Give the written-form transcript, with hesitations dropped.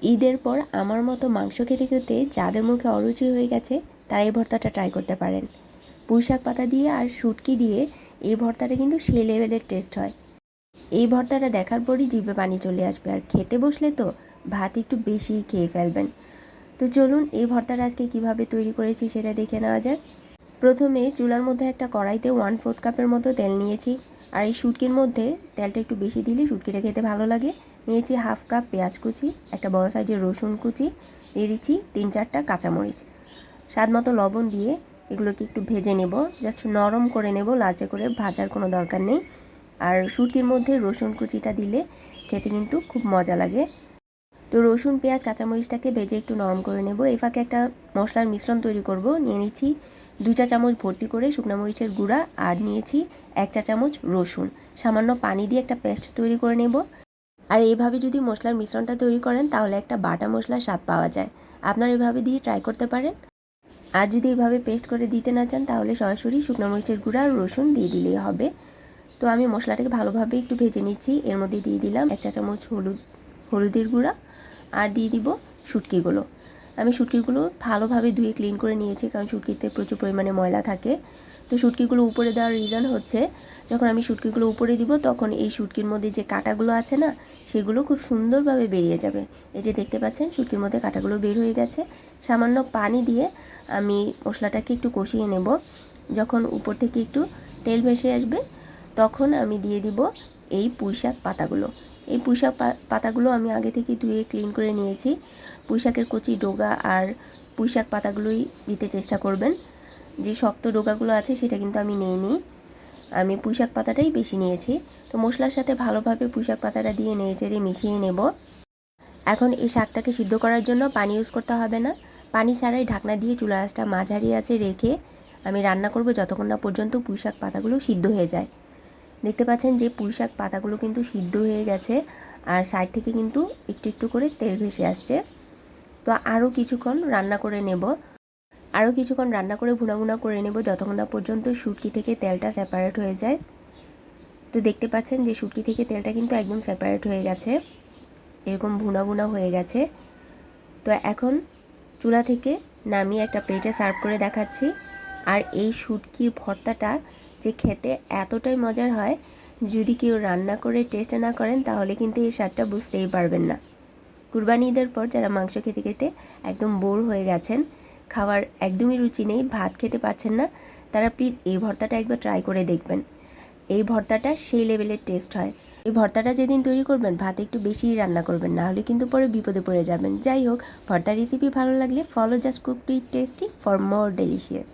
ঈদের পর আমার মতো মাংস খেতে খেতে যাদের মুখে অরুচি হয়ে গেছে তারা এই ভর্তাটা ট্রাই করতে পারেন। পুঁইশাক পাতা দিয়ে আর শুটকি দিয়ে এই ভর্তাটা কিন্তু সেই লেভেলের টেস্ট হয়। এই ভর্তাটা দেখার পরই জিভে পানি চলে আসবে, আর খেতে বসলে তো ভাত একটু বেশি খেয়ে ফেলবেন। তো চলুন এই ভর্তাটা আজকে কীভাবে তৈরি করেছি সেটা দেখে নেওয়া যাক। প্রথমে চুলার মধ্যে একটা কড়াইতে 1/4 কাপের মতো তেল নিয়েছি, আর এই শুটকির মধ্যে তেলটা একটু বেশি দিলে শুটকিটা খেতে ভালো লাগে। নিয়েছি 1/2 কাপ পেঁয়াজ কুচি, একটা বড় সাইজের রসুন কুচি, দিয়ে দিচ্ছি 3-4টা কাঁচামরিচ, স্বাদ মতো লবণ দিয়ে এগুলোকে একটু ভেজে নেব, জাস্ট নরম করে নেব, লালচে করে ভাজার কোনো দরকার নেই। আর শুটকির মধ্যে রসুন কুচিটা দিলে খেতে কিন্তু খুব মজা লাগে। তো রসুন পেঁয়াজ কাঁচামরিচটাকে ভেজে একটু নরম করে নেব। এই ফাঁকে একটা মশলার মিশ্রণ তৈরি করব। নিয়ে নিচ্ছি 2 চা চামচ ভর্তি করে শুকনো মরিচের গুঁড়া, আর নিয়েছি 1 চা চামচ রসুন। সামান্য পানি দিয়ে একটা পেস্ট তৈরি করে নেব। আর এইভাবে যদি মশলার মিশ্রণটা তৈরি করেন তাহলে একটা বাটা মশলার স্বাদ পাওয়া যায়। আপনারা এভাবে দিয়ে ট্রাই করতে পারেন। আর যদি এভাবে পেস্ট করে দিতে না চান তাহলে সরাসরি শুকনো মরিচের গুঁড়া আর রসুন দিয়ে দিলেই হবে। তো আমি মশলাটাকে ভালোভাবে একটু ভেজে নিচ্ছি। এর মধ্যে দিয়ে দিলাম 1 চা চামচ হলুদের গুঁড়া, আর দিয়ে দিব শুটকিগুলো। আমি শুটকিগুলো ভালোভাবে ধুয়ে ক্লিন করে নিয়েছি, কারণ শুটকিতে প্রচুর পরিমাণে ময়লা থাকে। তো শুটকিগুলো উপরে দেওয়ার রিজন হচ্ছে, যখন আমি শুটকিগুলো উপরে দিব তখন এই শুটকির মধ্যে যে কাঁটাগুলো আছে না, সেগুলো খুব সুন্দরভাবে বেরিয়ে যাবে। এই যে দেখতে পাচ্ছেন শুটকির মধ্যে কাঁটাগুলো বের হয়ে গেছে। সামান্য পানি দিয়ে আমি মশলাটাকে একটু কষিয়ে নেব। যখন উপর থেকে একটু তেল ভেসে আসবে তখন আমি দিয়ে দিব এই পুঁইশাক পাতাগুলো। এই পুঁইশাক পাতাগুলো আমি আগে থেকে ধুয়ে ক্লিন করে নিয়েছি। পুঁইশাকের কচি ডগা আর পুঁইশাক পাতাগুলোই দিতে চেষ্টা করবেন। যে শক্ত ডগাগুলো আছে সেটা কিন্তু আমি নিইনি, আমি পুঁইশাক পাতাটাই বেশি নিয়েছি। তো মশলার সাথে ভালোভাবে পুঁইশাক পাতাটা দিয়ে নেড়েচেড়ে মিশিয়ে নেব। এখন এই শাকটাকে সিদ্ধ করার জন্য পানি ইউজ করতে হবে না। পানি ছাড়াই ঢাকনা দিয়ে চুলা আঁচটা মাঝারি আঁচে রেখে আমি রান্না করব যতক্ষণ না পর্যন্ত পুঁইশাক পাতাগুলো সিদ্ধ হয়ে যায়। দেখতে পাচ্ছেন যে পুঁইশাক পাতাগুলো কিন্তু সিদ্ধ হয়ে গেছে, আর সাইড থেকে কিন্তু একটু একটু করে তেল ভেসে আসছে। তো আরও কিছুক্ষণ রান্না করে নেব, ভুনা ভুনা করে নেব যতক্ষণ না পর্যন্ত শুটকি থেকে তেলটা সেপারেট হয়ে যায়। তো দেখতে পাচ্ছেন যে শুটকি থেকে তেলটা কিন্তু একদম সেপারেট হয়ে গেছে, এরকম ভুনা ভুনা হয়ে গেছে। তো এখন চুলা থেকে নামিয়ে একটা প্লেটে সার্ভ করে দেখাচ্ছি। আর এই শুটকির ভর্তাটা যে খেতে এতটাই মজার হয়, যদি কেউ রান্না করে টেস্ট না করেন তাহলে কিন্তু এই স্বাদটা বুঝতেই পারবেন না। কুরবানি ঈদের পর যারা মাংস খেতে খেতে একদম বোর হয়ে গেছেন, খাওয়ার একদমই রুচি নেই, ভাত খেতে পারছেন না, তারা প্লিজ এই ভর্তাটা একবার ট্রাই করে দেখবেন। এই ভর্তাটা সেই লেভেলের টেস্ট হয়। এই ভর্তাটা যেদিন তৈরি করবেন ভাত একটু বেশিই রান্না করবেন, না হলে কিন্তু পরে বিপদে পড়ে যাবেন। যাই হোক, ভর্তার রেসিপি ভালো লাগলে follow just cook to eat tasty for more delicious.